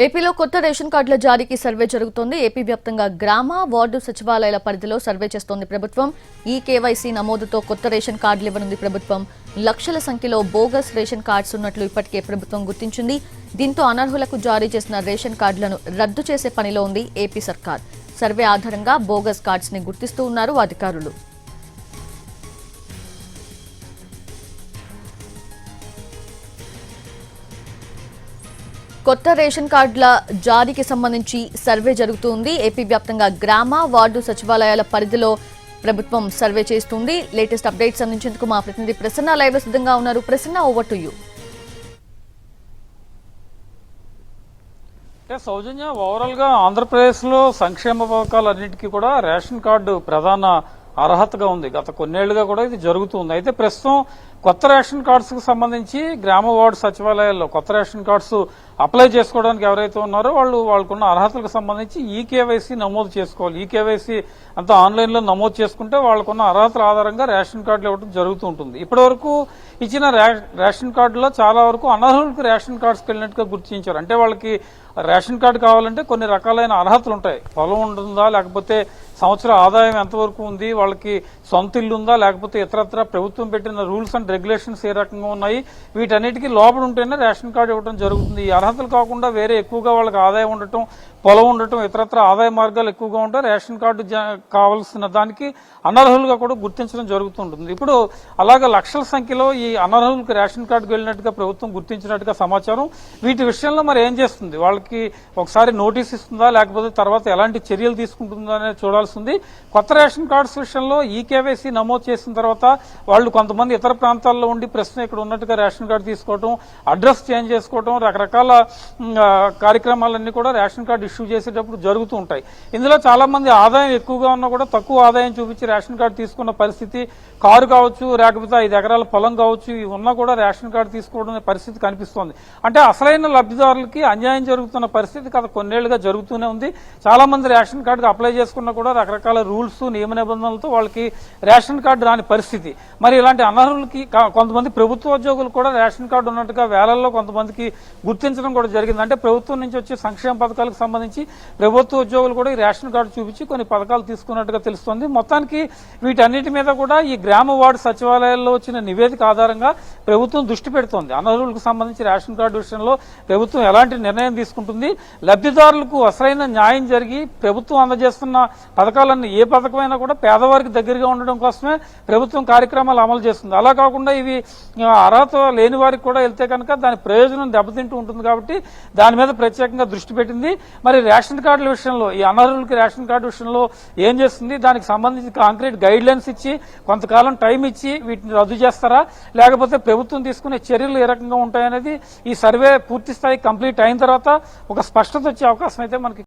ఏపీలో కొత్త రేషన్ కార్డుల జారీకి సర్వే జరుగుతోంది. ఏపీ వ్యాప్తంగా గ్రామ, వార్డు సచివాలయాల పరిధిలో సర్వే చేస్తోంది ప్రభుత్వం. ఈ కేవైసీ నమోదుతో కొత్త రేషన్ కార్డులు ఇవ్వనుంది ప్రభుత్వం. లక్షల సంఖ్యలో బోగస్ రేషన్ కార్డ్స్ ఉన్నట్లు ఇప్పటికే ప్రభుత్వం గుర్తించింది. దీంతో అనర్హులకు జారీ చేసిన రేషన్ కార్డులను రద్దు చేసే పనిలో ఉంది ఏపీ సర్కార్. సర్వే ఆధారంగా బోగస్ కార్డ్స్ ని గుర్తిస్తూ ఉన్నారు అధికారులు. కొత్త రేషన్ కార్డుల జారీకి సంబంధించి సర్వే జరుగుతుంది. ఏపీ వ్యాప్తంగా గ్రామ, వార్డు సచివాలయాల పరిధిలో ప్రభుత్వం సర్వే చేస్తుంది. లేటెస్ట్ అప్డేట్స్ అందించేందుకు మా ప్రతినిధి ప్రసన్న లైవ్ సిద్ధంగా ఉన్నారు. Prasanna, over to you. Soujanya, overall గా ఆంధ్రప్రదేశ్ లో సంక్షేమ పథకాలన్నింటికీ కూడా రేషన్ కార్డు ప్రధాన అర్హతగా ఉంది. గత కొన్నేళ్లుగా కూడా ఇది జరుగుతుంది. అయితే ప్రస్తుతం కొత్త రేషన్ కార్డ్స్ కు సంబంధించి గ్రామ, వార్డు సచివాలయాల్లో కొత్త రేషన్ కార్డ్స్ అప్లై చేసుకోవడానికి ఎవరైతే ఉన్నారో వాళ్ళకున్న అర్హతలకు సంబంధించి ఈ కేవైసీ నమోదు చేసుకోవాలి. ఈ కేవైసీ అంతా ఆన్లైన్ లో నమోదు చేసుకుంటే వాళ్ళకున్న అర్హతల ఆధారంగా రేషన్ కార్డులు ఇవ్వడం జరుగుతూ ఉంటుంది. ఇప్పటి వరకు ఇచ్చిన రేషన్ కార్డులో చాలా వరకు అనర్హులకు రేషన్ కార్డ్స్కి వెళ్ళినట్టుగా గుర్తించారు. అంటే వాళ్ళకి రేషన్ కార్డు కావాలంటే కొన్ని రకాలైన అర్హతలు ఉంటాయి. పొలం ఉంటుందా, లేకపోతే సంవత్సర ఆదాయం ఎంతవరకు ఉంది, వాళ్ళకి సొంత ఇల్లు ఉందా, లేకపోతే ఇతరత్ర ప్రభుత్వం పెట్టిన రూల్స్ అండ్ రెగ్యులేషన్స్ ఏ రకంగా ఉన్నాయి, వీటన్నిటికీ లోపల ఉంటేనే రేషన్ కార్డు ఇవ్వడం జరుగుతుంది. ఈ అర్హతలు కాకుండా వేరే ఎక్కువగా వాళ్ళకి ఆదాయం ఉండటం, పొలం ఉండటం, ఇతరత్ర ఆదాయ మార్గాలు ఎక్కువగా ఉంటే రేషన్ కార్డు కావాల్సిన దానికి అనర్హులుగా కూడా గుర్తించడం జరుగుతుంటుంది. ఇప్పుడు అలాగే లక్షల సంఖ్యలో ఈ అనర్హులకు రేషన్ కార్డుకు వెళ్ళినట్టుగా ప్రభుత్వం గుర్తించినట్టుగా సమాచారం. వీటి విషయంలో మరి ఏం చేస్తుంది? వాళ్ళకి ఒకసారి నోటీస్ ఇస్తుందా, లేకపోతే తర్వాత ఎలాంటి చర్యలు తీసుకుంటుందా అనేది చూడాల్సింది. కొత్త రేషన్ కార్డ్స్ విషయంలో ఈ కేవైసీ నమోదు చేసిన తర్వాత వాళ్ళు కొంతమంది ఇతర ప్రాంతాల్లో ఉండి ప్రస్తుతం ఇక్కడ ఉన్నట్టుగా రేషన్ కార్డు తీసుకోవడం, అడ్రస్ చేంజ్ చేసుకోవడం, రకరకాల కార్యక్రమాలన్నీ కూడా రేషన్ కార్డు ఇష్యూ చేసేటప్పుడు జరుగుతూ ఉంటాయి. ఇందులో చాలా మంది ఆదాయం ఎక్కువగా ఉన్నా కూడా తక్కువ ఆదాయం చూపించి రేషన్ కార్డు తీసుకున్న పరిస్థితి, కారు కావచ్చు, లేకపోతే 5 ఎకరాల పొలం కావచ్చు, ఇవి ఉన్నా కూడా రేషన్ కార్డు తీసుకోవడం పరిస్థితి కనిపిస్తోంది. అంటే అసలైన లబ్ధిదారులకి అన్యాయం జరుగుతున్న పరిస్థితి గత కొన్నేళ్లుగా జరుగుతూనే ఉంది. చాలా మంది రేషన్ కార్డుకు అప్లై చేసుకున్నా కూడా రకరకాల రూల్స్, నియమ నిబంధనలతో వాళ్ళకి రేషన్ కార్డు రాని పరిస్థితి. మరి ఇలాంటి అనర్హులకి కొంతమంది ప్రభుత్వ ఉద్యోగులు కూడా రేషన్ కార్డు ఉన్నట్టుగా వేలల్లో కొంతమందికి గుర్తించడం కూడా జరిగింది. అంటే ప్రభుత్వం నుంచి వచ్చే సంక్షేమ పథకాలకు సంబంధించి ప్రభుత్వ ఉద్యోగులు కూడా ఈ రేషన్ కార్డు చూపించి కొన్ని పథకాలు తీసుకున్నట్టుగా తెలుస్తోంది. మొత్తానికి వీటన్నిటి మీద కూడా ఈ గ్రామ, వార్డు సచివాలయాల్లో వచ్చిన నివేదిక ఆధారంగా ప్రభుత్వం దృష్టి పెడుతోంది. అనర్హులకు సంబంధించి రేషన్ కార్డు విషయంలో ప్రభుత్వం ఎలాంటి నిర్ణయం తీసుకుంటుంది, లబ్ధిదారులకు అసలైన న్యాయం జరిగి ప్రభుత్వం అందజేస్తున్న పథకాలన్నీ ఏ పథకమైనా కూడా పేదవారికి దగ్గరగా ఉండడం కోసమే ప్రభుత్వం కార్యక్రమాలు అమలు చేస్తుంది. అలా కాకుండా ఇవి అర్హత లేని వారికి కూడా వెళ్తే కనుక దాని ప్రయోజనం దెబ్బతింటూ ఉంటుంది. కాబట్టి దాని మీద ప్రత్యేకంగా దృష్టి పెట్టింది. మరి రేషన్ కార్డుల విషయంలో ఈ అనర్హులకి రేషన్ కార్డు విషయంలో ఏం చేస్తుంది, దానికి సంబంధించి కాంక్రీట్ గైడ్ లైన్స్ ఇచ్చి కొంతకాలం టైం ఇచ్చి వీటిని రద్దు చేస్తారా, లేకపోతే ప్రభుత్వం తీసుకునే చర్యలు ఏ రకంగా ఉంటాయనేది ఈ సర్వే పూర్తి స్థాయి కంప్లీట్ అయిన తర్వాత ఒక స్పష్టత వచ్చే అవకాశం అయితే మనకి